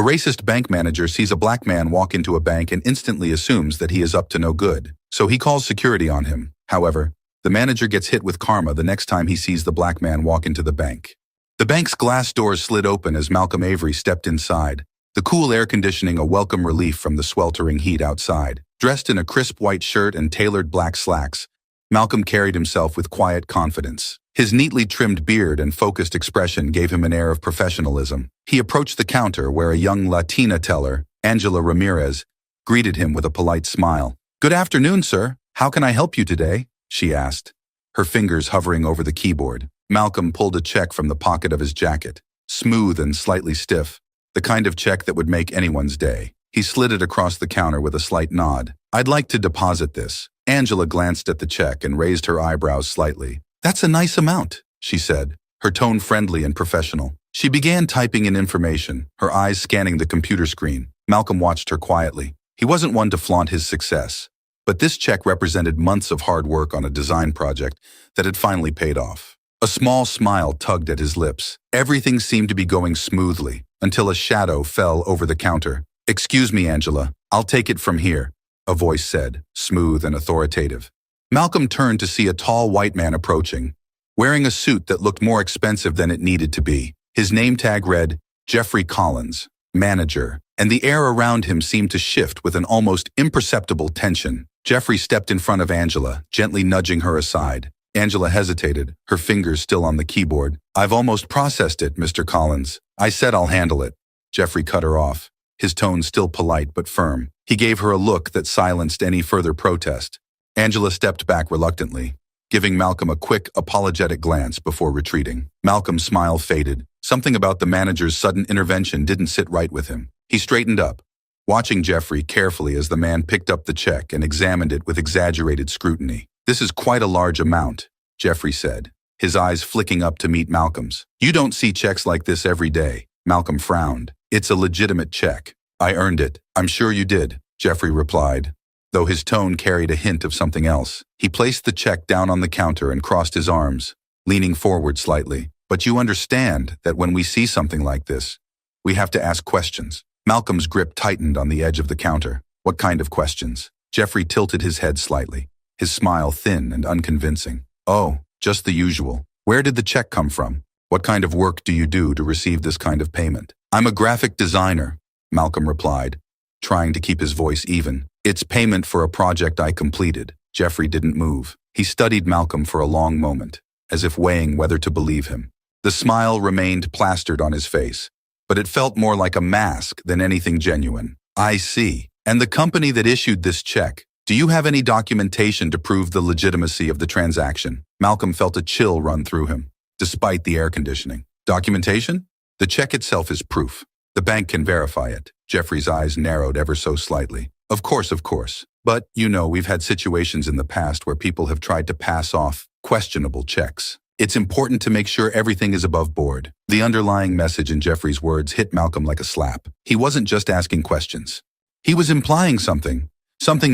A racist bank manager sees a black man walk into a bank and instantly assumes that he is up to no good, so he calls security on him. However, the manager gets hit with karma the next time he sees the black man walk into the bank. The bank's glass doors slid open as Malcolm Avery stepped inside, the cool air conditioning a welcome relief from the sweltering heat outside. Dressed in a crisp white shirt and tailored black slacks, Malcolm carried himself with quiet confidence. His neatly trimmed beard and focused expression gave him an air of professionalism. He approached the counter where a young Latina teller, Angela Ramirez, greeted him with a polite smile. "Good afternoon, sir. How can I help you today?" she asked, her fingers hovering over the keyboard. Malcolm pulled a check from the pocket of his jacket, smooth and slightly stiff, the kind of check that would make anyone's day. He slid it across the counter with a slight nod. "I'd like to deposit this." Angela glanced at the check and raised her eyebrows slightly. "That's a nice amount," she said, her tone friendly and professional. She began typing in information, her eyes scanning the computer screen. Malcolm watched her quietly. He wasn't one to flaunt his success, but this check represented months of hard work on a design project that had finally paid off. A small smile tugged at his lips. Everything seemed to be going smoothly until a shadow fell over the counter. "Excuse me, Angela, I'll take it from here," a voice said, smooth and authoritative. Malcolm turned to see a tall white man approaching, wearing a suit that looked more expensive than it needed to be. His name tag read, Jeffrey Collins, manager, and the air around him seemed to shift with an almost imperceptible tension. Jeffrey stepped in front of Angela, gently nudging her aside. Angela hesitated, her fingers still on the keyboard. "I've almost processed it, Mr. Collins. I said I'll handle it." Jeffrey cut her off, his tone still polite but firm. He gave her a look that silenced any further protest. Angela stepped back reluctantly, giving Malcolm a quick, apologetic glance before retreating. Malcolm's smile faded. Something about the manager's sudden intervention didn't sit right with him. He straightened up, watching Jeffrey carefully as the man picked up the check and examined it with exaggerated scrutiny. "This is quite a large amount," Jeffrey said, his eyes flicking up to meet Malcolm's. "You don't see checks like this every day." Malcolm frowned. "It's a legitimate check. I earned it." "I'm sure you did," Jeffrey replied, though his tone carried a hint of something else. He placed the check down on the counter and crossed his arms, leaning forward slightly. "But you understand that when we see something like this, we have to ask questions." Malcolm's grip tightened on the edge of the counter. "What kind of questions?" Jeffrey tilted his head slightly, his smile thin and unconvincing. "Oh, just the usual. Where did the check come from? What kind of work do you do to receive this kind of payment?" "I'm a graphic designer," Malcolm replied, trying to keep his voice even. "It's payment for a project I completed." Jeffrey didn't move. He studied Malcolm for a long moment, as if weighing whether to believe him. The smile remained plastered on his face, but it felt more like a mask than anything genuine. "I see. And the company that issued this check, do you have any documentation to prove the legitimacy of the transaction?" Malcolm felt a chill run through him, despite the air conditioning. "Documentation? The check itself is proof. The bank can verify it." Jeffrey's eyes narrowed ever so slightly. Of course. But, we've had situations in the past where people have tried to pass off questionable checks. It's important to make sure everything is above board." The underlying message in Jeffrey's words hit Malcolm like a slap. He wasn't just asking questions. He was implying something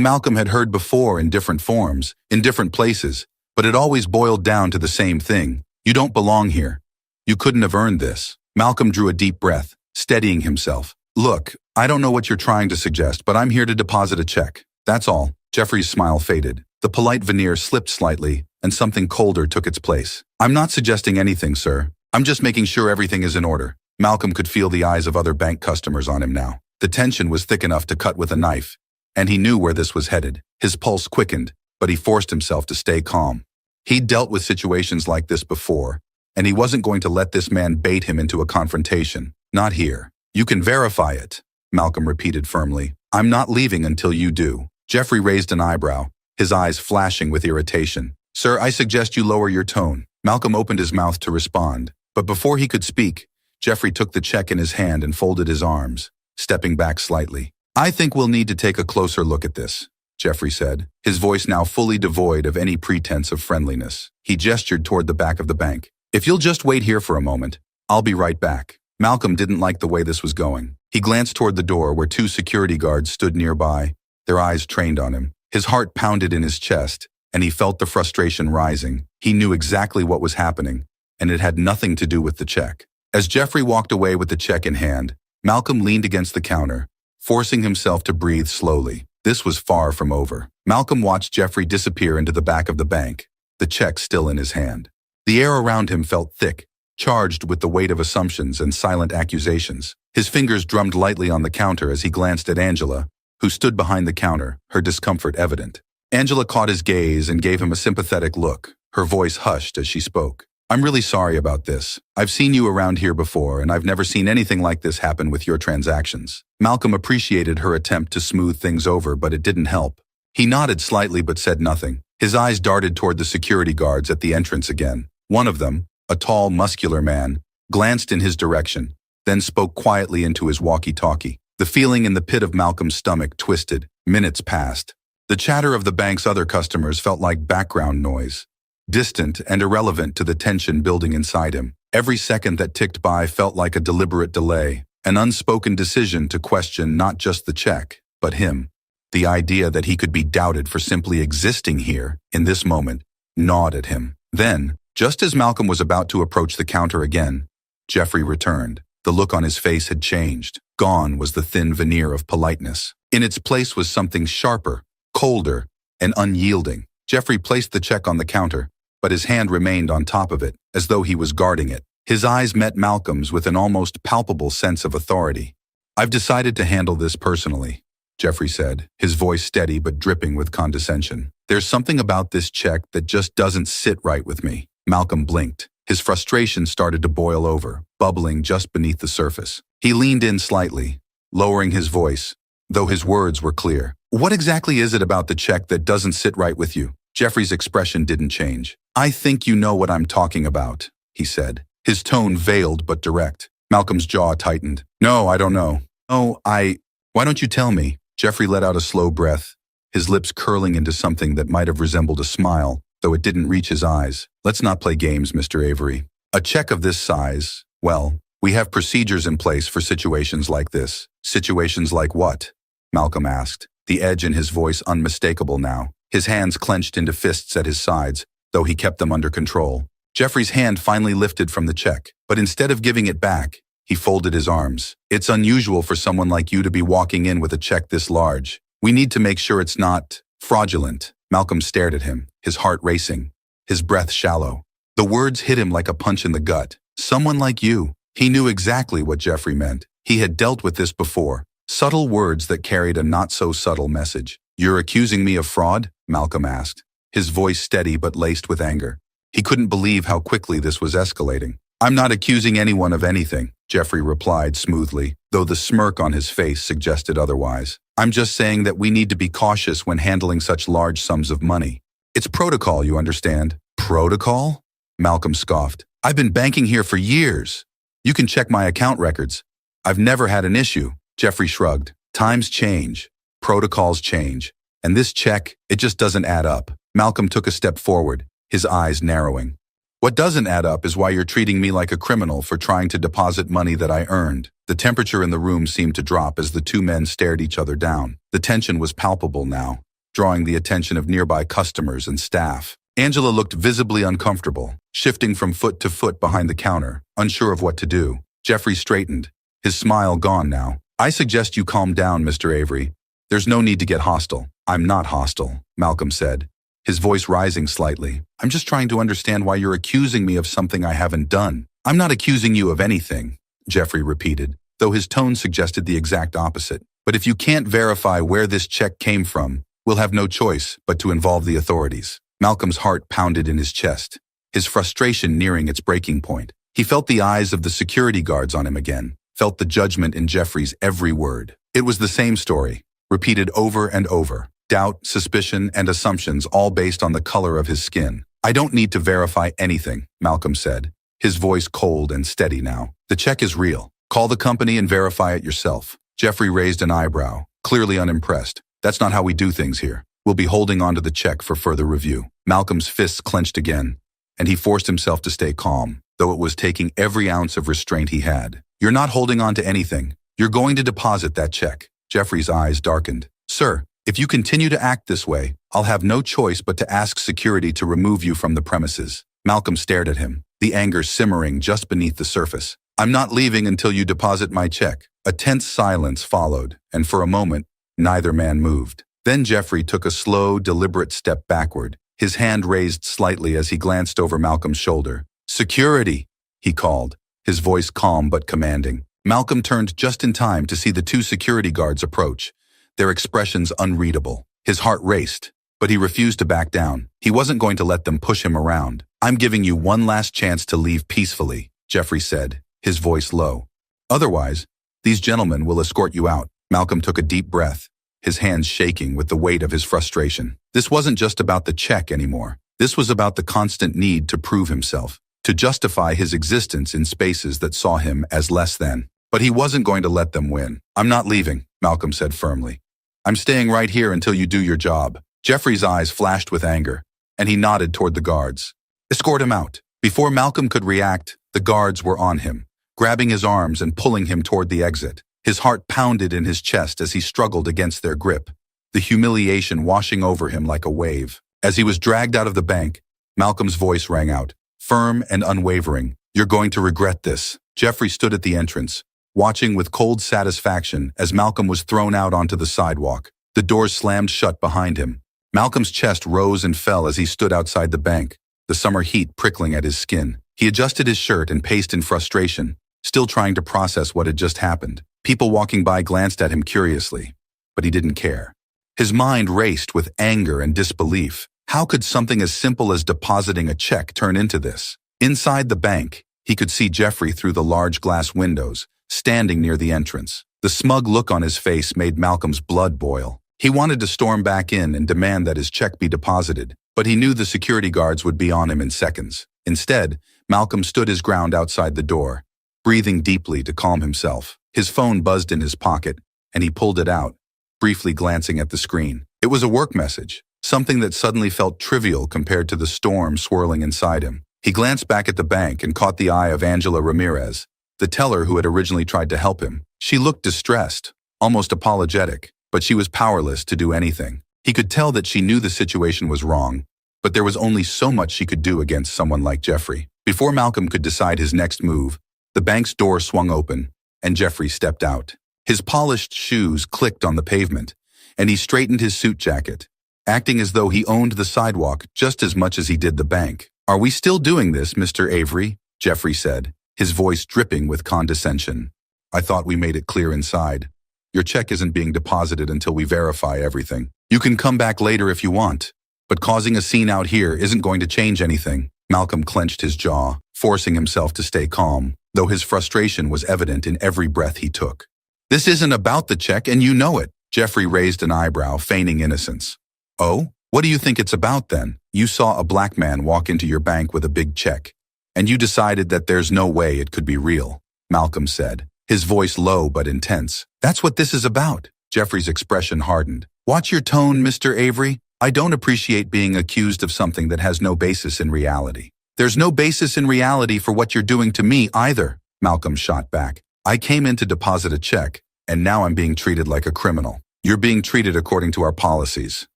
Malcolm had heard before in different forms, in different places, but it always boiled down to the same thing. "You don't belong here. You couldn't have earned this." Malcolm drew a deep breath, steadying himself. "Look, I don't know what you're trying to suggest, but I'm here to deposit a check. That's all." Jeffrey's smile faded. The polite veneer slipped slightly, and something colder took its place. "I'm not suggesting anything, sir. I'm just making sure everything is in order." Malcolm could feel the eyes of other bank customers on him now. The tension was thick enough to cut with a knife, and he knew where this was headed. His pulse quickened, but he forced himself to stay calm. He'd dealt with situations like this before, and he wasn't going to let this man bait him into a confrontation. "Not here." "You can verify it," Malcolm repeated firmly. "I'm not leaving until you do." Jeffrey raised an eyebrow, his eyes flashing with irritation. "Sir, I suggest you lower your tone." Malcolm opened his mouth to respond, but before he could speak, Jeffrey took the check in his hand and folded his arms, stepping back slightly. "I think we'll need to take a closer look at this," Jeffrey said, his voice now fully devoid of any pretense of friendliness. He gestured toward the back of the bank. "If you'll just wait here for a moment, I'll be right back." Malcolm didn't like the way this was going. He glanced toward the door where two security guards stood nearby, their eyes trained on him. His heart pounded in his chest, and he felt the frustration rising. He knew exactly what was happening, and it had nothing to do with the check. As Jeffrey walked away with the check in hand, Malcolm leaned against the counter, forcing himself to breathe slowly. This was far from over. Malcolm watched Jeffrey disappear into the back of the bank, the check still in his hand. The air around him felt thick, charged with the weight of assumptions and silent accusations. His fingers drummed lightly on the counter as he glanced at Angela, who stood behind the counter, her discomfort evident. Angela caught his gaze and gave him a sympathetic look, her voice hushed as she spoke. "I'm really sorry about this. I've seen you around here before, and I've never seen anything like this happen with your transactions." Malcolm appreciated her attempt to smooth things over, but it didn't help. He nodded slightly but said nothing. His eyes darted toward the security guards at the entrance again. One of them, a tall, muscular man, glanced in his direction, then spoke quietly into his walkie-talkie. The feeling in the pit of Malcolm's stomach twisted. Minutes passed. The chatter of the bank's other customers felt like background noise, distant and irrelevant to the tension building inside him. Every second that ticked by felt like a deliberate delay, an unspoken decision to question not just the check, but him. The idea that he could be doubted for simply existing here, in this moment, gnawed at him. Then, just as Malcolm was about to approach the counter again, Jeffrey returned. The look on his face had changed. Gone was the thin veneer of politeness. In its place was something sharper, colder, and unyielding. Jeffrey placed the check on the counter, but his hand remained on top of it, as though he was guarding it. His eyes met Malcolm's with an almost palpable sense of authority. "I've decided to handle this personally," Jeffrey said, his voice steady but dripping with condescension. "There's something about this check that just doesn't sit right with me." Malcolm blinked. His frustration started to boil over, bubbling just beneath the surface. He leaned in slightly, lowering his voice, though his words were clear. "What exactly is it about the check that doesn't sit right with you?" Jeffrey's expression didn't change. "I think you know what I'm talking about," he said, his tone veiled but direct. Malcolm's jaw tightened. "No, I don't know." Why don't you tell me?" Jeffrey let out a slow breath, his lips curling into something that might have resembled a smile, though it didn't reach his eyes. "Let's not play games, Mr. Avery. A check of this size, well, we have procedures in place for situations like this." "Situations like what?" Malcolm asked, the edge in his voice unmistakable now. His hands clenched into fists at his sides, though he kept them under control. Jeffrey's hand finally lifted from the check, but instead of giving it back, he folded his arms. "It's unusual for someone like you to be walking in with a check this large. We need to make sure it's not fraudulent." Malcolm stared at him, his heart racing, his breath shallow. The words hit him like a punch in the gut. "Someone like you." He knew exactly what Jeffrey meant. He had dealt with this before. Subtle words that carried a not-so-subtle message. "You're accusing me of fraud?" Malcolm asked, his voice steady but laced with anger. He couldn't believe how quickly this was escalating. "I'm not accusing anyone of anything," Jeffrey replied smoothly, though the smirk on his face suggested otherwise. "I'm just saying that we need to be cautious when handling such large sums of money. It's protocol, you understand." "Protocol?" Malcolm scoffed. "I've been banking here for years. You can check my account records. I've never had an issue." Jeffrey shrugged. "Times change. Protocols change. And this check, it just doesn't add up." Malcolm took a step forward, his eyes narrowing. "What doesn't add up is why you're treating me like a criminal for trying to deposit money that I earned." The temperature in the room seemed to drop as the two men stared each other down. The tension was palpable now, drawing the attention of nearby customers and staff. Angela looked visibly uncomfortable, shifting from foot to foot behind the counter, unsure of what to do. Jeffrey straightened, his smile gone now. "I suggest you calm down, Mr. Avery. There's no need to get hostile." "I'm not hostile," Malcolm said, his voice rising slightly. "I'm just trying to understand why you're accusing me of something I haven't done." "I'm not accusing you of anything," Jeffrey repeated, though his tone suggested the exact opposite. "But if you can't verify where this check came from, we'll have no choice but to involve the authorities." Malcolm's heart pounded in his chest, his frustration nearing its breaking point. He felt the eyes of the security guards on him again, felt the judgment in Jeffrey's every word. It was the same story, repeated over and over. Doubt, suspicion, and assumptions all based on the color of his skin. "I don't need to verify anything," Malcolm said, his voice cold and steady now. "The check is real. Call the company and verify it yourself." Jeffrey raised an eyebrow, clearly unimpressed. "That's not how we do things here. We'll be holding on to the check for further review." Malcolm's fists clenched again, and he forced himself to stay calm, though it was taking every ounce of restraint he had. "You're not holding on to anything. You're going to deposit that check." Jeffrey's eyes darkened. "Sir, if you continue to act this way, I'll have no choice but to ask security to remove you from the premises." Malcolm stared at him, the anger simmering just beneath the surface. "I'm not leaving until you deposit my check." A tense silence followed, and for a moment, neither man moved. Then Jeffrey took a slow, deliberate step backward, his hand raised slightly as he glanced over Malcolm's shoulder. "Security!" he called, his voice calm but commanding. Malcolm turned just in time to see the two security guards approach, their expressions unreadable. His heart raced, but he refused to back down. He wasn't going to let them push him around. "I'm giving you one last chance to leave peacefully," Jeffrey said, his voice low. "Otherwise, these gentlemen will escort you out." Malcolm took a deep breath, his hands shaking with the weight of his frustration. This wasn't just about the check anymore. This was about the constant need to prove himself, to justify his existence in spaces that saw him as less than. But he wasn't going to let them win. "I'm not leaving," Malcolm said firmly. "I'm staying right here until you do your job." Jeffrey's eyes flashed with anger, and he nodded toward the guards. "Escort him out." Before Malcolm could react, the guards were on him, grabbing his arms and pulling him toward the exit. His heart pounded in his chest as he struggled against their grip, the humiliation washing over him like a wave. As he was dragged out of the bank, Malcolm's voice rang out, firm and unwavering. "You're going to regret this." Jeffrey stood at the entrance, watching with cold satisfaction as Malcolm was thrown out onto the sidewalk. The doors slammed shut behind him. Malcolm's chest rose and fell as he stood outside the bank, the summer heat prickling at his skin. He adjusted his shirt and paced in frustration, still trying to process what had just happened. People walking by glanced at him curiously, but he didn't care. His mind raced with anger and disbelief. How could something as simple as depositing a check turn into this? Inside the bank, he could see Jeffrey through the large glass windows, standing near the entrance. The smug look on his face made Malcolm's blood boil. He wanted to storm back in and demand that his check be deposited, but he knew the security guards would be on him in seconds. Instead, Malcolm stood his ground outside the door, breathing deeply to calm himself. His phone buzzed in his pocket, and he pulled it out, briefly glancing at the screen. It was a work message, something that suddenly felt trivial compared to the storm swirling inside him. He glanced back at the bank and caught the eye of Angela Ramirez, the teller who had originally tried to help him. She looked distressed, almost apologetic, but she was powerless to do anything. He could tell that she knew the situation was wrong, but there was only so much she could do against someone like Jeffrey. Before Malcolm could decide his next move, the bank's door swung open, and Jeffrey stepped out. His polished shoes clicked on the pavement, and he straightened his suit jacket, acting as though he owned the sidewalk just as much as he did the bank. "Are we still doing this, Mr. Avery?" Jeffrey said, his voice dripping with condescension. "I thought we made it clear inside. Your check isn't being deposited until we verify everything. You can come back later if you want, but causing a scene out here isn't going to change anything." Malcolm clenched his jaw, forcing himself to stay calm, though his frustration was evident in every breath he took. "This isn't about the check, and you know it." Jeffrey raised an eyebrow, feigning innocence. "Oh? What do you think it's about then? You saw a black man walk into your bank with a big check, and you decided that there's no way it could be real," Malcolm said, his voice low but intense. "That's what this is about." Jeffrey's expression hardened. "Watch your tone, Mr. Avery. I don't appreciate being accused of something that has no basis in reality." "There's no basis in reality for what you're doing to me either," Malcolm shot back. "I came in to deposit a check, and now I'm being treated like a criminal." "You're being treated according to our policies,"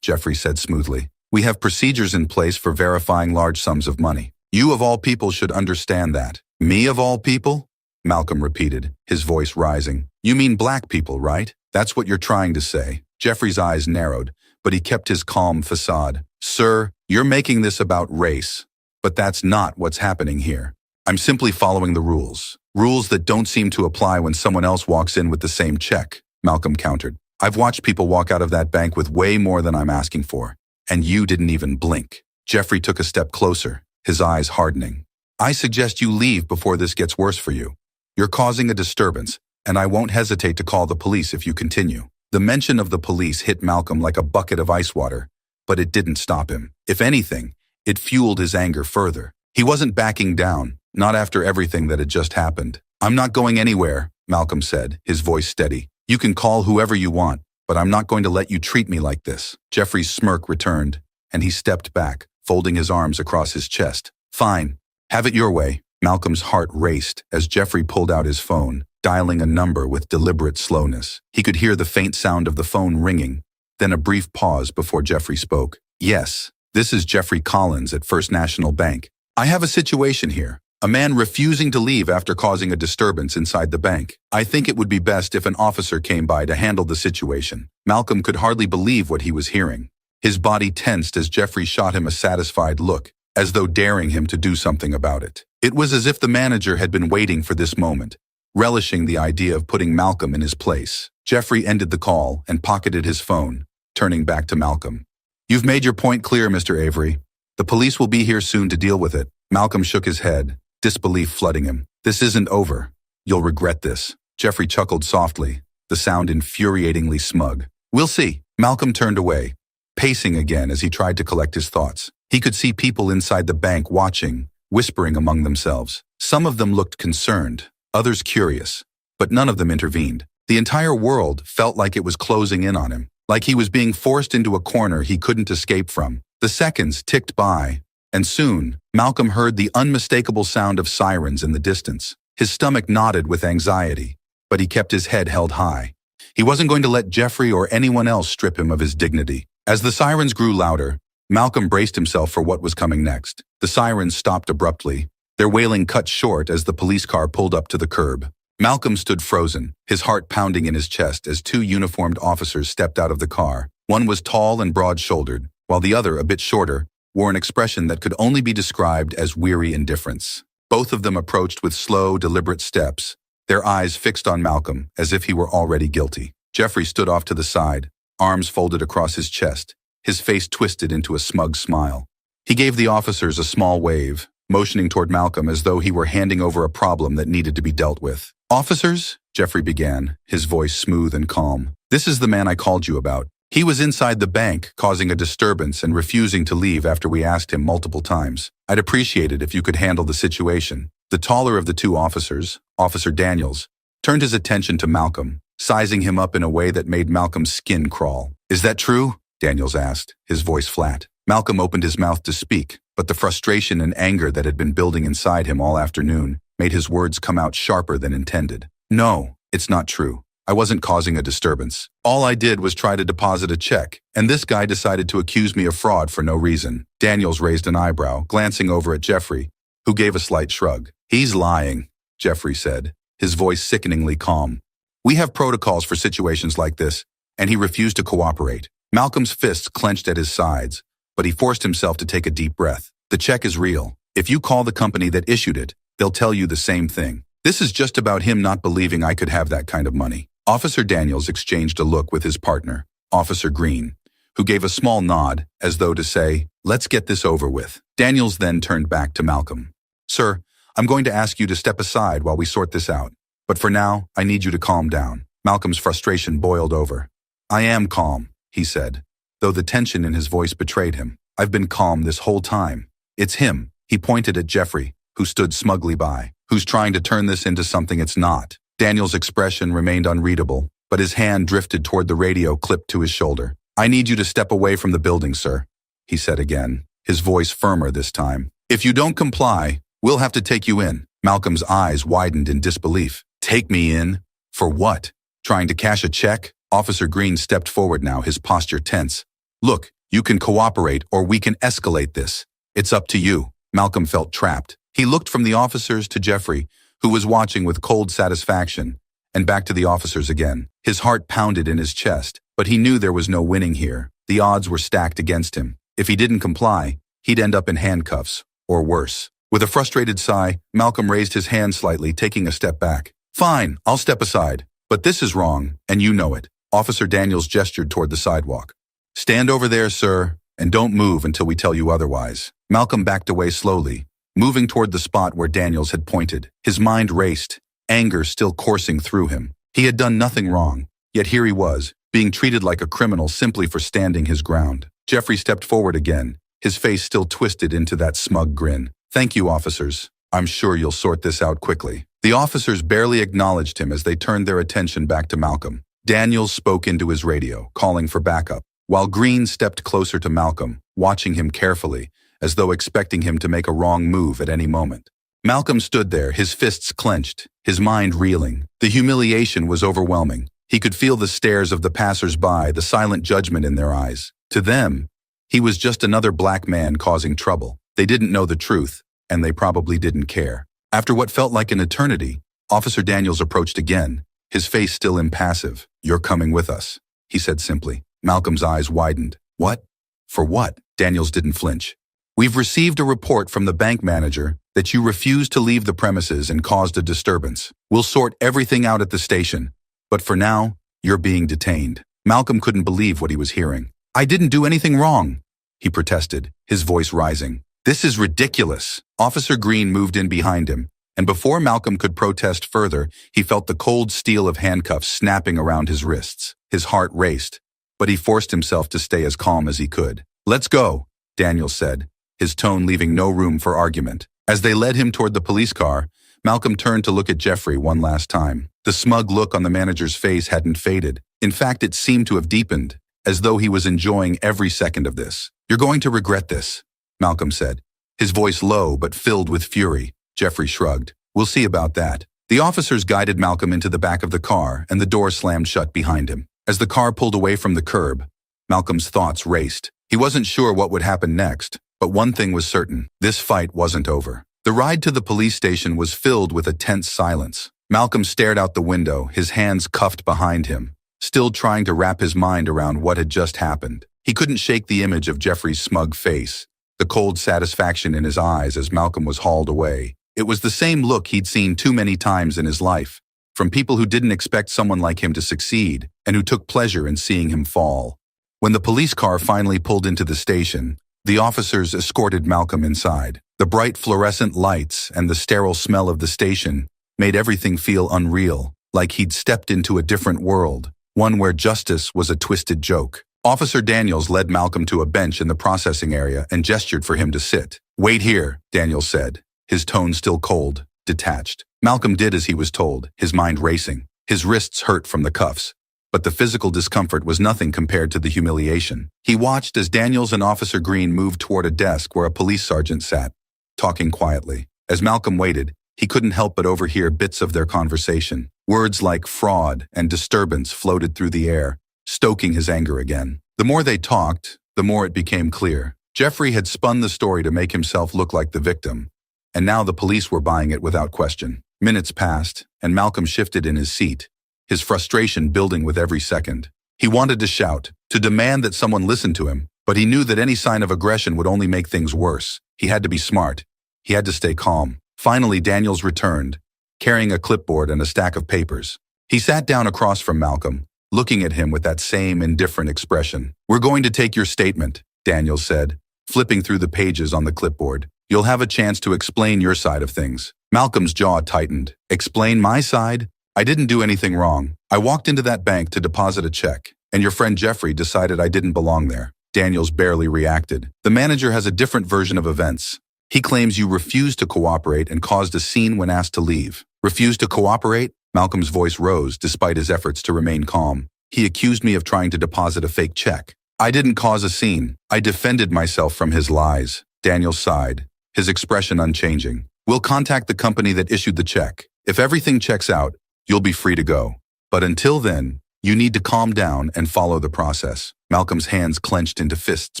Jeffrey said smoothly. "We have procedures in place for verifying large sums of money. You of all people should understand that." "Me of all people?" Malcolm repeated, his voice rising. "You mean black people, right? That's what you're trying to say." Jeffrey's eyes narrowed, but he kept his calm facade. "Sir, you're making this about race, but that's not what's happening here. I'm simply following the rules. Rules that don't seem to apply when someone else walks in with the same check," Malcolm countered. "I've watched people walk out of that bank with way more than I'm asking for, and you didn't even blink." Jeffrey took a step closer, his eyes hardening. "I suggest you leave before this gets worse for you. You're causing a disturbance, and I won't hesitate to call the police if you continue." The mention of the police hit Malcolm like a bucket of ice water, but it didn't stop him. If anything, it fueled his anger further. He wasn't backing down, not after everything that had just happened. "I'm not going anywhere," Malcolm said, his voice steady. "You can call whoever you want, but I'm not going to let you treat me like this." Jeffrey's smirk returned, and he stepped back, folding his arms across his chest. "Fine. Have it your way." Malcolm's heart raced as Jeffrey pulled out his phone, dialing a number with deliberate slowness. He could hear the faint sound of the phone ringing, then a brief pause before Jeffrey spoke. "Yes, this is Jeffrey Collins at First National Bank. I have a situation here. A man refusing to leave after causing a disturbance inside the bank. I think it would be best if an officer came by to handle the situation. Malcolm could hardly believe what he was hearing. His body tensed as Jeffrey shot him a satisfied look, as though daring him to do something about it. It was as if the manager had been waiting for this moment, relishing the idea of putting Malcolm in his place. Jeffrey ended the call and pocketed his phone, turning back to Malcolm. "You've made your point clear, Mr. Avery. The police will be here soon to deal with it." Malcolm shook his head, disbelief flooding him. "This isn't over. You'll regret this." Jeffrey chuckled softly, the sound infuriatingly smug. "We'll see." Malcolm turned away, pacing again as he tried to collect his thoughts. He could see people inside the bank watching, whispering among themselves. Some of them looked concerned, others curious, but none of them intervened. The entire world felt like it was closing in on him, like he was being forced into a corner he couldn't escape from. The seconds ticked by, and soon, Malcolm heard the unmistakable sound of sirens in the distance. His stomach knotted with anxiety, but he kept his head held high. He wasn't going to let Jeffrey or anyone else strip him of his dignity. As the sirens grew louder, Malcolm braced himself for what was coming next. The sirens stopped abruptly, their wailing cut short as the police car pulled up to the curb. Malcolm stood frozen, his heart pounding in his chest as two uniformed officers stepped out of the car. One was tall and broad-shouldered, while the other, a bit shorter, wore an expression that could only be described as weary indifference. Both of them approached with slow, deliberate steps, their eyes fixed on Malcolm as if he were already guilty. Jeffrey stood off to the side, arms folded across his chest, his face twisted into a smug smile. He gave the officers a small wave, motioning toward Malcolm as though he were handing over a problem that needed to be dealt with. "Officers," Jeffrey began, his voice smooth and calm, "this is the man I called you about. He was inside the bank, causing a disturbance and refusing to leave after we asked him multiple times. I'd appreciate it if you could handle the situation." The taller of the two officers, Officer Daniels, turned his attention to Malcolm, sizing him up in a way that made Malcolm's skin crawl. "Is that true?" Daniels asked, his voice flat. Malcolm opened his mouth to speak, but the frustration and anger that had been building inside him all afternoon made his words come out sharper than intended. "No, it's not true. I wasn't causing a disturbance. All I did was try to deposit a check, and this guy decided to accuse me of fraud for no reason." Daniels raised an eyebrow, glancing over at Jeffrey, who gave a slight shrug. "He's lying," Jeffrey said, his voice sickeningly calm. "We have protocols for situations like this, and he refused to cooperate." Malcolm's fists clenched at his sides, but he forced himself to take a deep breath. "The check is real. If you call the company that issued it, they'll tell you the same thing. This is just about him not believing I could have that kind of money." Officer Daniels exchanged a look with his partner, Officer Green, who gave a small nod as though to say, "Let's get this over with." Daniels then turned back to Malcolm. "Sir, I'm going to ask you to step aside while we sort this out. But for now, I need you to calm down." Malcolm's frustration boiled over. "I am calm," he said, though the tension in his voice betrayed him. "I've been calm this whole time. It's him," he pointed at Jeffrey, who stood smugly by, "who's trying to turn this into something it's not." Daniel's expression remained unreadable, but his hand drifted toward the radio clipped to his shoulder. "I need you to step away from the building, sir," he said again, his voice firmer this time. "If you don't comply, we'll have to take you in." Malcolm's eyes widened in disbelief. "Take me in? For what? Trying to cash a check?" Officer Green stepped forward now, his posture tense. "Look, you can cooperate or we can escalate this. It's up to you." Malcolm felt trapped. He looked from the officers to Jeffrey, who was watching with cold satisfaction, and back to the officers again. His heart pounded in his chest, but he knew there was no winning here. The odds were stacked against him. If he didn't comply, he'd end up in handcuffs, or worse. With a frustrated sigh, Malcolm raised his hand slightly, taking a step back. "Fine, I'll step aside. But this is wrong, and you know it." Officer Daniels gestured toward the sidewalk. "Stand over there, sir, and don't move until we tell you otherwise." Malcolm backed away slowly, moving toward the spot where Daniels had pointed. His mind raced, anger still coursing through him. He had done nothing wrong, yet here he was, being treated like a criminal simply for standing his ground. Jeffrey stepped forward again, his face still twisted into that smug grin. "Thank you, officers. I'm sure you'll sort this out quickly." The officers barely acknowledged him as they turned their attention back to Malcolm. Daniels spoke into his radio, calling for backup, while Green stepped closer to Malcolm, watching him carefully, as though expecting him to make a wrong move at any moment. Malcolm stood there, his fists clenched, his mind reeling. The humiliation was overwhelming. He could feel the stares of the passers-by, the silent judgment in their eyes. To them, he was just another black man causing trouble. They didn't know the truth, and they probably didn't care. After what felt like an eternity, Officer Daniels approached again, his face still impassive. "You're coming with us," he said simply. Malcolm's eyes widened. "What? For what?" Daniels didn't flinch. "We've received a report from the bank manager that you refused to leave the premises and caused a disturbance. We'll sort everything out at the station, but for now, you're being detained." Malcolm couldn't believe what he was hearing. "I didn't do anything wrong," he protested, his voice rising. "This is ridiculous." Officer Green moved in behind him, and before Malcolm could protest further, he felt the cold steel of handcuffs snapping around his wrists. His heart raced, but he forced himself to stay as calm as he could. "Let's go," Daniels said, his tone leaving no room for argument. As they led him toward the police car, Malcolm turned to look at Jeffrey one last time. The smug look on the manager's face hadn't faded. In fact, it seemed to have deepened, as though he was enjoying every second of this. "You're going to regret this," Malcolm said, his voice low but filled with fury. Jeffrey shrugged. "We'll see about that." The officers guided Malcolm into the back of the car, and the door slammed shut behind him. As the car pulled away from the curb, Malcolm's thoughts raced. He wasn't sure what would happen next, but one thing was certain: this fight wasn't over. The ride to the police station was filled with a tense silence. Malcolm stared out the window, his hands cuffed behind him, still trying to wrap his mind around what had just happened. He couldn't shake the image of Jeffrey's smug face, the cold satisfaction in his eyes as Malcolm was hauled away. It was the same look he'd seen too many times in his life, from people who didn't expect someone like him to succeed and who took pleasure in seeing him fall. When the police car finally pulled into the station, the officers escorted Malcolm inside. The bright fluorescent lights and the sterile smell of the station made everything feel unreal, like he'd stepped into a different world, one where justice was a twisted joke. Officer Daniels led Malcolm to a bench in the processing area and gestured for him to sit. "Wait here," Daniels said, his tone still cold, detached. Malcolm did as he was told, his mind racing. His wrists hurt from the cuffs, but the physical discomfort was nothing compared to the humiliation. He watched as Daniels and Officer Green moved toward a desk where a police sergeant sat, talking quietly. As Malcolm waited, he couldn't help but overhear bits of their conversation. Words like fraud and disturbance floated through the air, stoking his anger again. The more they talked, the more it became clear. Jeffrey had spun the story to make himself look like the victim, and now the police were buying it without question. Minutes passed, and Malcolm shifted in his seat, his frustration building with every second. He wanted to shout, to demand that someone listen to him, but he knew that any sign of aggression would only make things worse. He had to be smart. He had to stay calm. Finally, Daniels returned, carrying a clipboard and a stack of papers. He sat down across from Malcolm, looking at him with that same indifferent expression. "We're going to take your statement," Daniels said, flipping through the pages on the clipboard. "You'll have a chance to explain your side of things." Malcolm's jaw tightened. "Explain my side? I didn't do anything wrong. I walked into that bank to deposit a check, and your friend Jeffrey decided I didn't belong there." Daniels barely reacted. "The manager has a different version of events. He claims you refused to cooperate and caused a scene when asked to leave." "Refused to cooperate?" Malcolm's voice rose despite his efforts to remain calm. "He accused me of trying to deposit a fake check." "I didn't cause a scene. I defended myself from his lies." Daniels sighed, his expression unchanging. "We'll contact the company that issued the check. If everything checks out, you'll be free to go. But until then, you need to calm down and follow the process." Malcolm's hands clenched into fists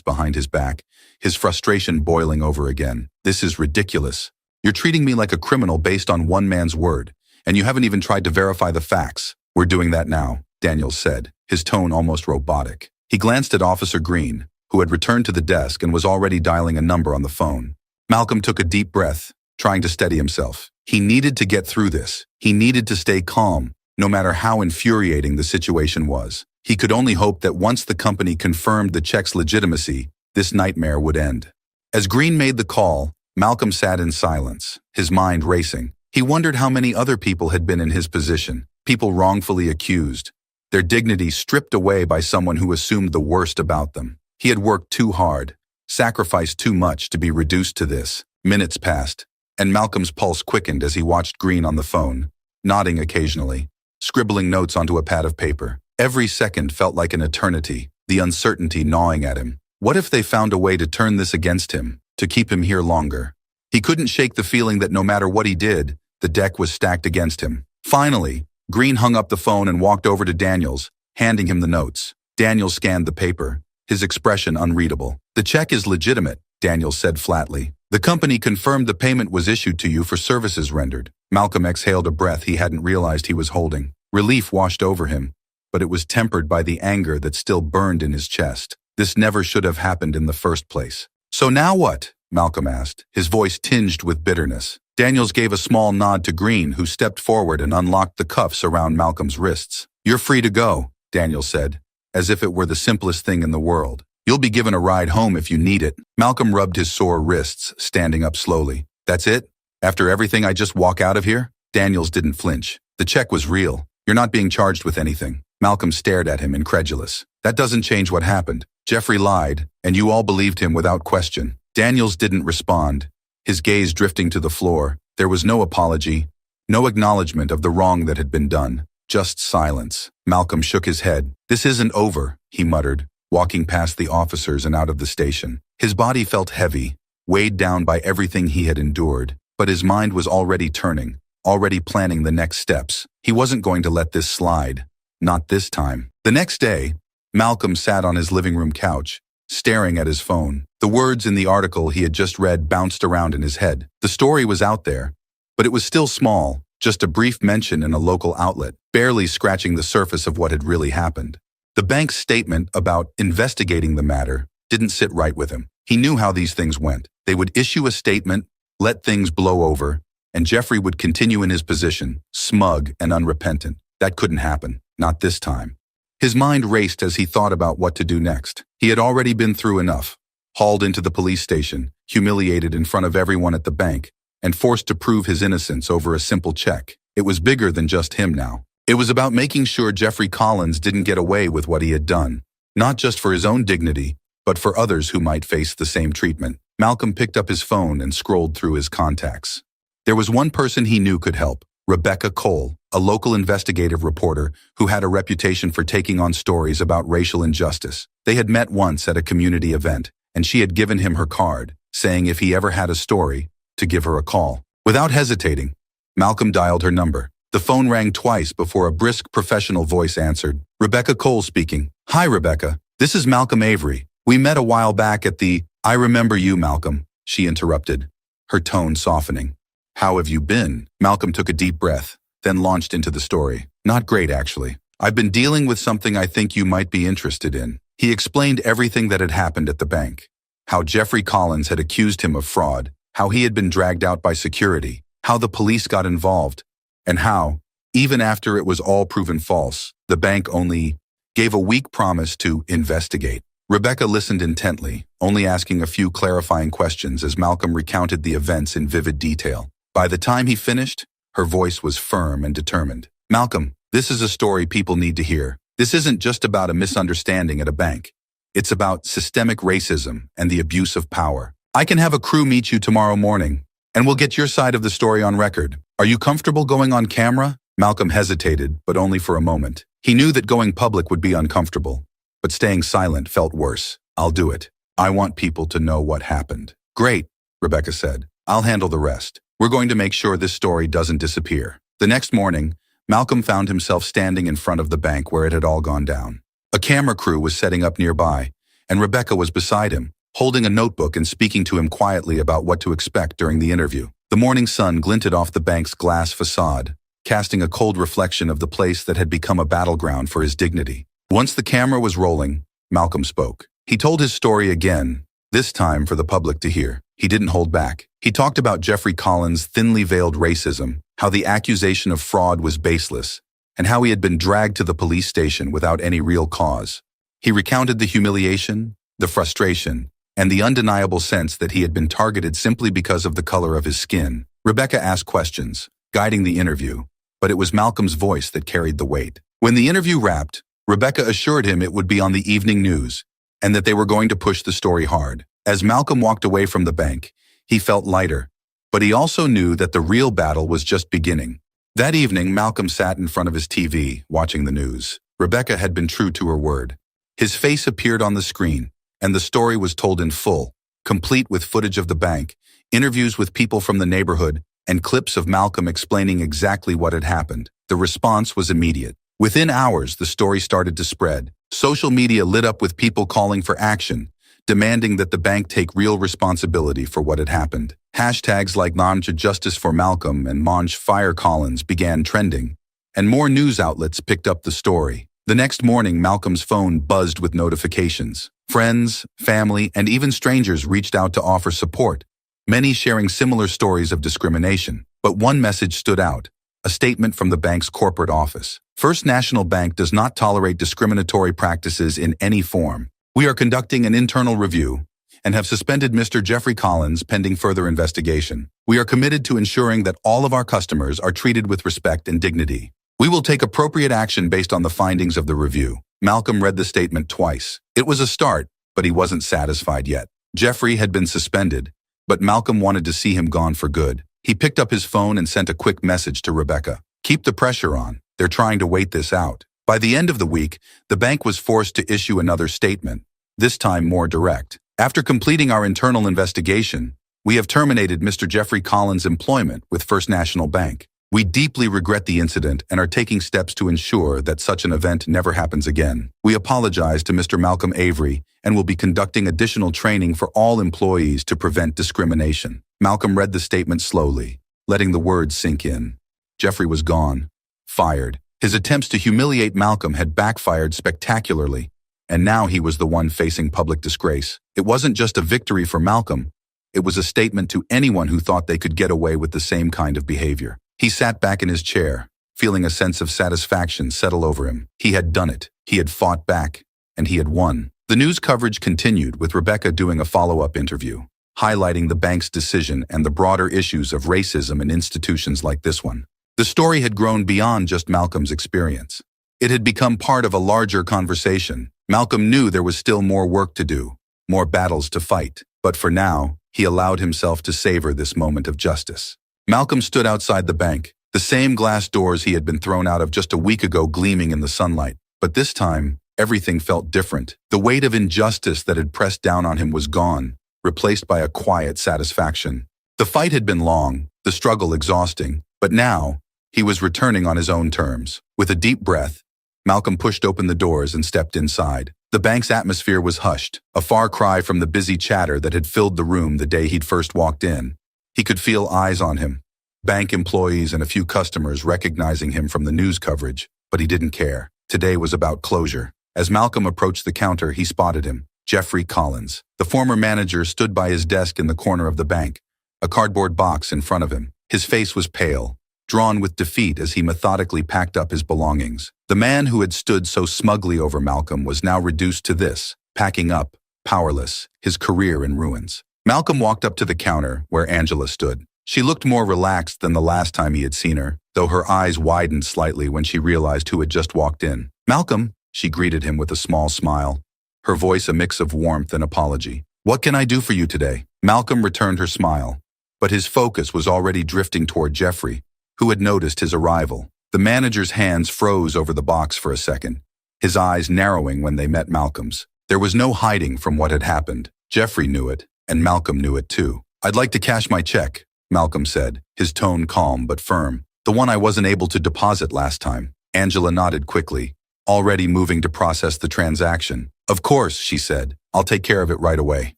behind his back, his frustration boiling over again. "This is ridiculous. You're treating me like a criminal based on one man's word, and you haven't even tried to verify the facts." "We're doing that now," Daniels said, his tone almost robotic. He glanced at Officer Green, who had returned to the desk and was already dialing a number on the phone. Malcolm took a deep breath, trying to steady himself. He needed to get through this. He needed to stay calm, no matter how infuriating the situation was. He could only hope that once the company confirmed the check's legitimacy, this nightmare would end. As Green made the call, Malcolm sat in silence, his mind racing. He wondered how many other people had been in his position, people wrongfully accused, their dignity stripped away by someone who assumed the worst about them. He had worked too hard, sacrificed too much to be reduced to this. Minutes passed, and Malcolm's pulse quickened as he watched Green on the phone, nodding occasionally, scribbling notes onto a pad of paper. Every second felt like an eternity, the uncertainty gnawing at him. What if they found a way to turn this against him, to keep him here longer? He couldn't shake the feeling that no matter what he did, the deck was stacked against him. Finally, Green hung up the phone and walked over to Daniels, handing him the notes. Daniels scanned the paper, his expression unreadable. "The check is legitimate," Daniels said flatly. The company confirmed the payment was issued to you for services rendered. Malcolm exhaled a breath he hadn't realized he was holding. Relief washed over him, but it was tempered by the anger that still burned in his chest. This never should have happened in the first place. So now what? Malcolm asked, his voice tinged with bitterness. Daniels gave a small nod to Green, who stepped forward and unlocked the cuffs around Malcolm's wrists. You're free to go, Daniels said, as if it were the simplest thing in the world. You'll be given a ride home if you need it. Malcolm rubbed his sore wrists, standing up slowly. That's it? After everything, I just walk out of here? Daniels didn't flinch. The check was real. You're not being charged with anything. Malcolm stared at him, incredulous. That doesn't change what happened. Jeffrey lied, and you all believed him without question. Daniels didn't respond, his gaze drifting to the floor. There was no apology, no acknowledgement of the wrong that had been done, just silence. Malcolm shook his head. This isn't over, he muttered, walking past the officers and out of the station. His body felt heavy, weighed down by everything he had endured, but his mind was already turning, already planning the next steps. He wasn't going to let this slide. Not this time. The next day, Malcolm sat on his living room couch, staring at his phone. The words in the article he had just read bounced around in his head. The story was out there, but it was still small, just a brief mention in a local outlet, barely scratching the surface of what had really happened. The bank's statement about investigating the matter didn't sit right with him. He knew how these things went. They would issue a statement, let things blow over, and Jeffrey would continue in his position, smug and unrepentant. That couldn't happen. Not this time. His mind raced as he thought about what to do next. He had already been through enough. Hauled into the police station, humiliated in front of everyone at the bank, and forced to prove his innocence over a simple check. It was bigger than just him now. It was about making sure Jeffrey Collins didn't get away with what he had done, not just for his own dignity, but for others who might face the same treatment. Malcolm picked up his phone and scrolled through his contacts. There was one person he knew could help, Rebecca Cole, a local investigative reporter who had a reputation for taking on stories about racial injustice. They had met once at a community event, and she had given him her card, saying if he ever had a story, to give her a call. Without hesitating, Malcolm dialed her number. The phone rang twice before a brisk professional voice answered. Rebecca Cole speaking. Hi, Rebecca. This is Malcolm Avery. We met a while back at the... I remember you, Malcolm, she interrupted, her tone softening. How have you been? Malcolm took a deep breath, then launched into the story. Not great, actually. I've been dealing with something I think you might be interested in. He explained everything that had happened at the bank. How Jeffrey Collins had accused him of fraud, how he had been dragged out by security, how the police got involved, and how, even after it was all proven false, the bank only gave a weak promise to investigate. Rebecca listened intently, only asking a few clarifying questions as Malcolm recounted the events in vivid detail. By the time he finished, her voice was firm and determined. Malcolm, this is a story people need to hear. This isn't just about a misunderstanding at a bank. It's about systemic racism and the abuse of power. I can have a crew meet you tomorrow morning, and we'll get your side of the story on record. Are you comfortable going on camera? Malcolm hesitated, but only for a moment. He knew that going public would be uncomfortable, but staying silent felt worse. I'll do it. I want people to know what happened. Great, Rebecca said. I'll handle the rest. We're going to make sure this story doesn't disappear. The next morning, Malcolm found himself standing in front of the bank where it had all gone down. A camera crew was setting up nearby, and Rebecca was beside him, holding a notebook and speaking to him quietly about what to expect during the interview. The morning sun glinted off the bank's glass facade, casting a cold reflection of the place that had become a battleground for his dignity. Once the camera was rolling, Malcolm spoke. He told his story again, this time for the public to hear. He didn't hold back. He talked about Jeffrey Collins' thinly veiled racism, how the accusation of fraud was baseless, and how he had been dragged to the police station without any real cause. He recounted the humiliation, the frustration, and the undeniable sense that he had been targeted simply because of the color of his skin. Rebecca asked questions, guiding the interview, but it was Malcolm's voice that carried the weight. When the interview wrapped, Rebecca assured him it would be on the evening news, and that they were going to push the story hard. As Malcolm walked away from the bank, he felt lighter, but he also knew that the real battle was just beginning. That evening, Malcolm sat in front of his TV, watching the news. Rebecca had been true to her word. His face appeared on the screen, and the story was told in full, complete with footage of the bank, interviews with people from the neighborhood, and clips of Malcolm explaining exactly what had happened. The response was immediate. Within hours, the story started to spread. Social media lit up with people calling for action, demanding that the bank take real responsibility for what had happened. Hashtags like Launch Justice for Malcolm and Launch Fire Collins began trending, and more news outlets picked up the story. The next morning, Malcolm's phone buzzed with notifications. Friends, family, and even strangers reached out to offer support, many sharing similar stories of discrimination. But one message stood out, a statement from the bank's corporate office. First National Bank does not tolerate discriminatory practices in any form. We are conducting an internal review and have suspended Mr. Jeffrey Collins pending further investigation. We are committed to ensuring that all of our customers are treated with respect and dignity. We will take appropriate action based on the findings of the review. Malcolm read the statement twice. It was a start, but he wasn't satisfied yet. Jeffrey had been suspended, but Malcolm wanted to see him gone for good. He picked up his phone and sent a quick message to Rebecca. Keep the pressure on. They're trying to wait this out. By the end of the week, the bank was forced to issue another statement, this time more direct. After completing our internal investigation, we have terminated Mr. Jeffrey Collins' employment with First National Bank. We deeply regret the incident and are taking steps to ensure that such an event never happens again. We apologize to Mr. Malcolm Avery and will be conducting additional training for all employees to prevent discrimination. Malcolm read the statement slowly, letting the words sink in. Jeffrey was gone, fired. His attempts to humiliate Malcolm had backfired spectacularly, and now he was the one facing public disgrace. It wasn't just a victory for Malcolm, it was a statement to anyone who thought they could get away with the same kind of behavior. He sat back in his chair, feeling a sense of satisfaction settle over him. He had done it. He had fought back, and he had won. The news coverage continued, with Rebecca doing a follow-up interview, highlighting the bank's decision and the broader issues of racism in institutions like this one. The story had grown beyond just Malcolm's experience. It had become part of a larger conversation. Malcolm knew there was still more work to do, more battles to fight, but for now, he allowed himself to savor this moment of justice. Malcolm stood outside the bank, the same glass doors he had been thrown out of just a week ago gleaming in the sunlight. But this time, everything felt different. The weight of injustice that had pressed down on him was gone, replaced by a quiet satisfaction. The fight had been long, the struggle exhausting, but now, he was returning on his own terms. With a deep breath, Malcolm pushed open the doors and stepped inside. The bank's atmosphere was hushed, a far cry from the busy chatter that had filled the room the day he'd first walked in. He could feel eyes on him, bank employees and a few customers recognizing him from the news coverage, but he didn't care. Today was about closure. As Malcolm approached the counter, he spotted him, Jeffrey Collins. The former manager stood by his desk in the corner of the bank, a cardboard box in front of him. His face was pale, drawn with defeat as he methodically packed up his belongings. The man who had stood so smugly over Malcolm was now reduced to this, packing up, powerless, his career in ruins. Malcolm walked up to the counter where Angela stood. She looked more relaxed than the last time he had seen her, though her eyes widened slightly when she realized who had just walked in. "Malcolm," she greeted him with a small smile, her voice a mix of warmth and apology. "What can I do for you today?" Malcolm returned her smile, but his focus was already drifting toward Jeffrey, who had noticed his arrival. The manager's hands froze over the box for a second, his eyes narrowing when they met Malcolm's. There was no hiding from what had happened. Jeffrey knew it, and Malcolm knew it too. "I'd like to cash my check," Malcolm said, his tone calm but firm. "The one I wasn't able to deposit last time." Angela nodded quickly, already moving to process the transaction. "Of course," she said. "I'll take care of it right away."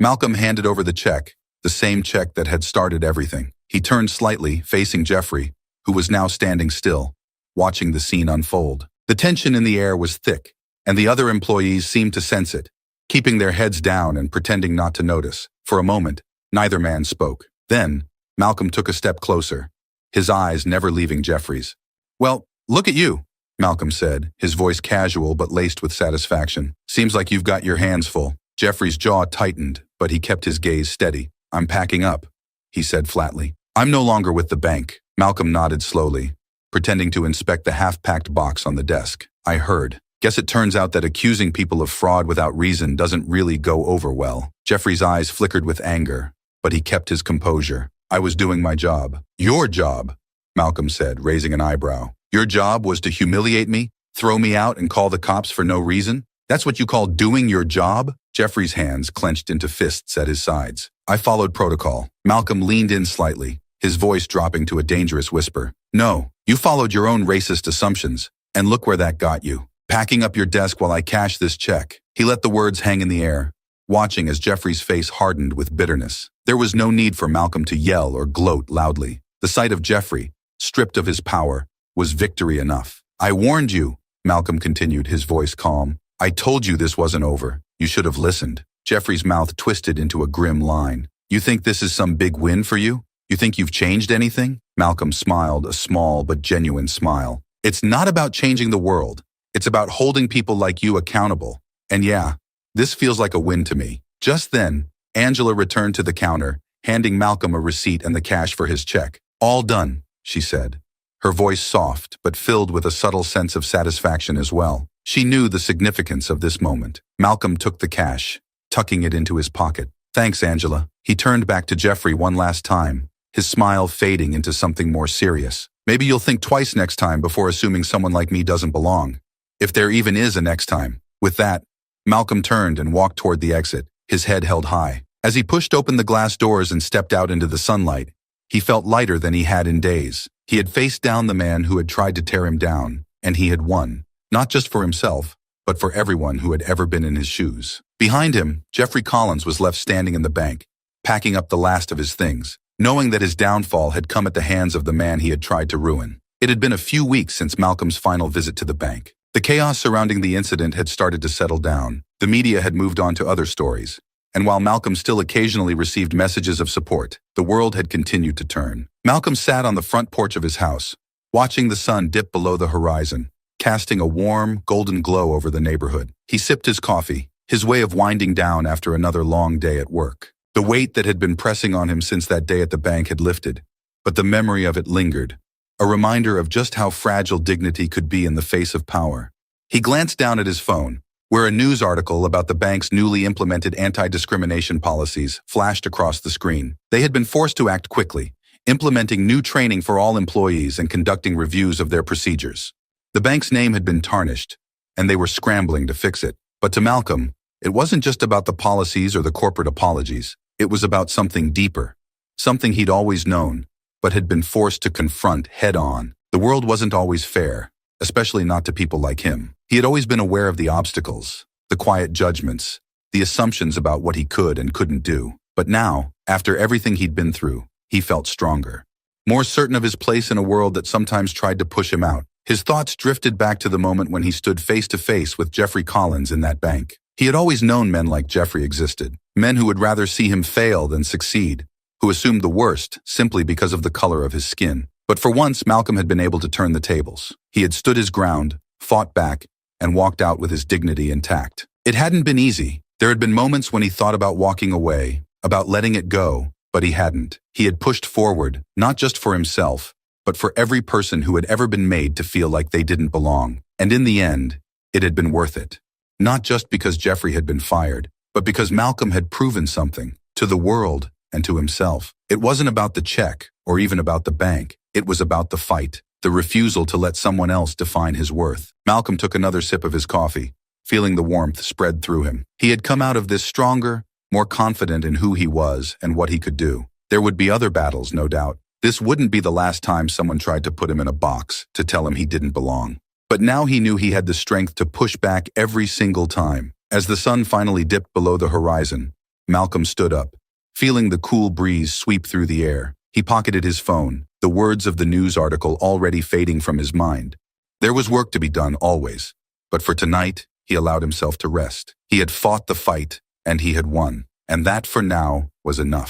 Malcolm handed over the check, the same check that had started everything. He turned slightly, facing Jeffrey, who was now standing still, watching the scene unfold. The tension in the air was thick, and the other employees seemed to sense it, keeping their heads down and pretending not to notice. For a moment, neither man spoke. Then, Malcolm took a step closer, his eyes never leaving Jeffrey's. "Well, look at you," Malcolm said, his voice casual but laced with satisfaction. "Seems like you've got your hands full." Jeffrey's jaw tightened, but he kept his gaze steady. "I'm packing up," he said flatly. "I'm no longer with the bank." Malcolm nodded slowly, pretending to inspect the half-packed box on the desk. "I heard. Guess it turns out that accusing people of fraud without reason doesn't really go over well." Jeffrey's eyes flickered with anger, but he kept his composure. "I was doing my job." "Your job?" Malcolm said, raising an eyebrow. "Your job was to humiliate me, throw me out, and call the cops for no reason? That's what you call doing your job?" Jeffrey's hands clenched into fists at his sides. "I followed protocol." Malcolm leaned in slightly, his voice dropping to a dangerous whisper. "No, you followed your own racist assumptions, and look where that got you. Packing up your desk while I cash this check." He let the words hang in the air, watching as Jeffrey's face hardened with bitterness. There was no need for Malcolm to yell or gloat loudly. The sight of Jeffrey, stripped of his power, was victory enough. "I warned you," Malcolm continued, his voice calm. "I told you this wasn't over. You should have listened." Jeffrey's mouth twisted into a grim line. "You think this is some big win for you? You think you've changed anything?" Malcolm smiled, a small but genuine smile. "It's not about changing the world. It's about holding people like you accountable. And yeah, this feels like a win to me." Just then, Angela returned to the counter, handing Malcolm a receipt and the cash for his check. "All done," she said, her voice soft but filled with a subtle sense of satisfaction as well. She knew the significance of this moment. Malcolm took the cash, tucking it into his pocket. "Thanks, Angela." He turned back to Jeffrey one last time, his smile fading into something more serious. "Maybe you'll think twice next time before assuming someone like me doesn't belong. If there even is a next time." With that, Malcolm turned and walked toward the exit, his head held high. As he pushed open the glass doors and stepped out into the sunlight, he felt lighter than he had in days. He had faced down the man who had tried to tear him down, and he had won, not just for himself, but for everyone who had ever been in his shoes. Behind him, Jeffrey Collins was left standing in the bank, packing up the last of his things, knowing that his downfall had come at the hands of the man he had tried to ruin. It had been a few weeks since Malcolm's final visit to the bank. The chaos surrounding the incident had started to settle down. The media had moved on to other stories, and while Malcolm still occasionally received messages of support, the world had continued to turn. Malcolm sat on the front porch of his house, watching the sun dip below the horizon, casting a warm, golden glow over the neighborhood. He sipped his coffee, his way of winding down after another long day at work. The weight that had been pressing on him since that day at the bank had lifted, but the memory of it lingered, a reminder of just how fragile dignity could be in the face of power. He glanced down at his phone, where a news article about the bank's newly implemented anti-discrimination policies flashed across the screen. They had been forced to act quickly, implementing new training for all employees and conducting reviews of their procedures. The bank's name had been tarnished, and they were scrambling to fix it. But to Malcolm, it wasn't just about the policies or the corporate apologies. It was about something deeper, something he'd always known, but had been forced to confront head-on. The world wasn't always fair, especially not to people like him. He had always been aware of the obstacles, the quiet judgments, the assumptions about what he could and couldn't do. But now, after everything he'd been through, he felt stronger, more certain of his place in a world that sometimes tried to push him out. His thoughts drifted back to the moment when he stood face to face with Jeffrey Collins in that bank. He had always known men like Jeffrey existed, men who would rather see him fail than succeed, who assumed the worst simply because of the color of his skin. But for once, Malcolm had been able to turn the tables. He had stood his ground, fought back, and walked out with his dignity intact. It hadn't been easy. There had been moments when he thought about walking away, about letting it go, but he hadn't. He had pushed forward, not just for himself, but for every person who had ever been made to feel like they didn't belong. And in the end, it had been worth it. Not just because Jeffrey had been fired, but because Malcolm had proven something, to the world and to himself. It wasn't about the check, or even about the bank. It was about the fight, the refusal to let someone else define his worth. Malcolm took another sip of his coffee, feeling the warmth spread through him. He had come out of this stronger, more confident in who he was and what he could do. There would be other battles, no doubt. This wouldn't be the last time someone tried to put him in a box, to tell him he didn't belong. But now he knew he had the strength to push back every single time. As the sun finally dipped below the horizon, Malcolm stood up, feeling the cool breeze sweep through the air. He pocketed his phone, the words of the news article already fading from his mind. There was work to be done always, but for tonight, he allowed himself to rest. He had fought the fight, and he had won, and that for now was enough.